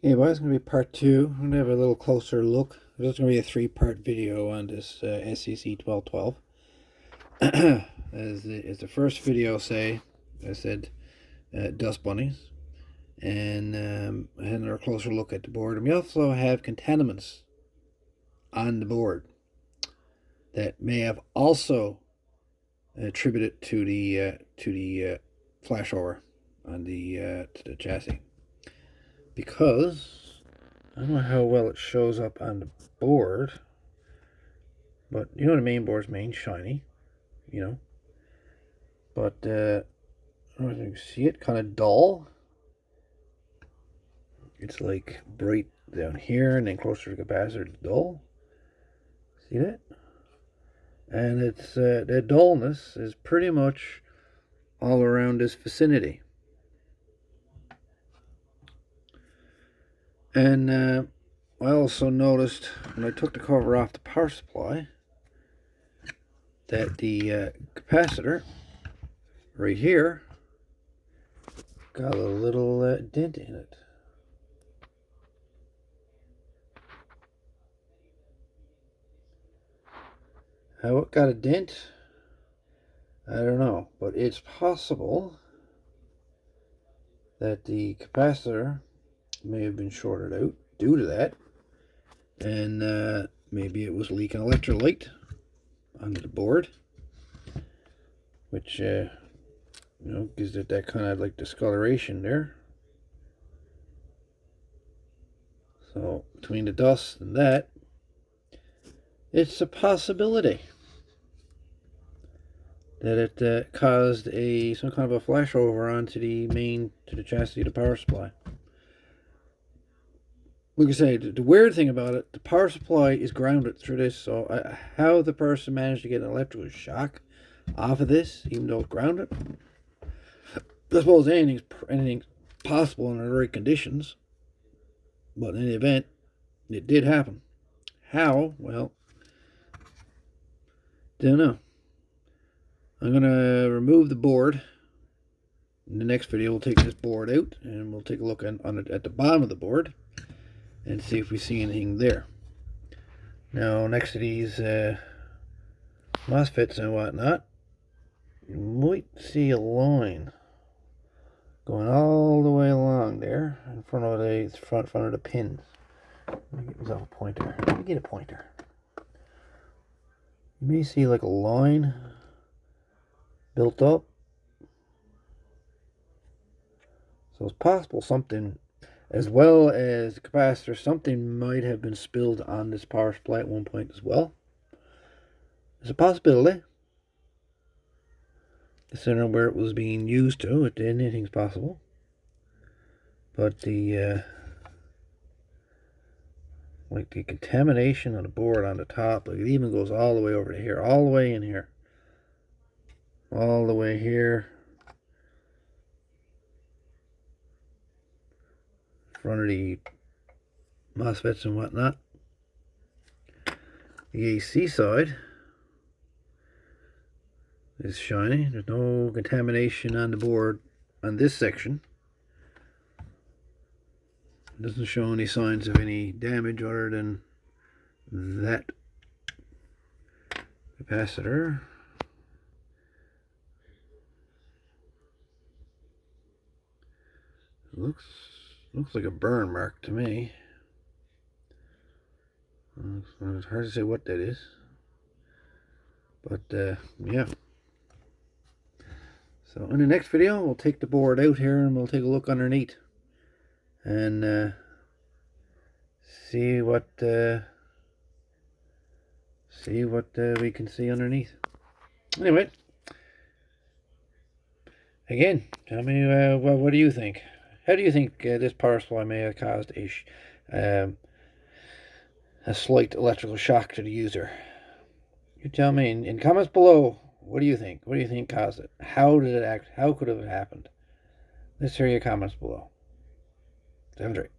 Hey, well, it's going to be part two. I'm going to have a little closer look. There's going to be a three-part video on this SEC1212. as the first video I said dust bunnies. And I had another closer look at the board. And we also have contaminants on the board that may have also attributed to the flashover on to the chassis. Because I don't know how well it shows up on the board, but you know the main board's shiny, you know. But I don't know if you can see it, kind of dull. It's like bright down here, and then closer to the capacitor, it's dull. See that? And it's the dullness is pretty much all around this vicinity. And I also noticed when I took the cover off the power supply that the capacitor right here got a little dent in it. How it got a dent, I don't know, but it's possible that the capacitor may have been shorted out due to that, and maybe it was leaking electrolyte onto the board, which gives it that kind of like discoloration there. So between the dust and that, it's a possibility that it caused some kind of a flashover onto the chassis of the power supply. Like I say, the weird thing about it, the power supply is grounded through this, so how the person managed to get an electrical shock off of this, even though it's grounded, I suppose anything's possible under the right conditions. But in any event, it did happen. How? Well, don't know. I'm going to remove the board. In the next video, we'll take this board out, and we'll take a look at the bottom of the board and see if we see anything there. Now, next to these MOSFETs and whatnot, you might see a line going all the way along there in front of the pins. Let me get myself a pointer. Let me get a pointer. You may see like a line built up. So it's possible something, as well as the capacitor, something might have been spilled on this power supply at one point as well. It's a possibility. Considering where it was being used to, anything's possible. But the contamination on the board on the top, like it even goes all the way over to here, all the way in here, all the way here, in front of the MOSFETs and whatnot. The AC side is shiny. There's no contamination on the board on this section. It doesn't show any signs of any damage other than that capacitor. It looks like a burn mark to me. It's hard to say what that is. But yeah. So in the next video, we'll take the board out here and we'll take a look underneath and see what we can see underneath. Anyway, again, tell me what do you think? How do you think this power supply may have caused a slight electrical shock to the user? You tell me in comments below. What do you think? What do you think caused it? How did it act? How could it have happened? Let's hear your comments below. Sounds right.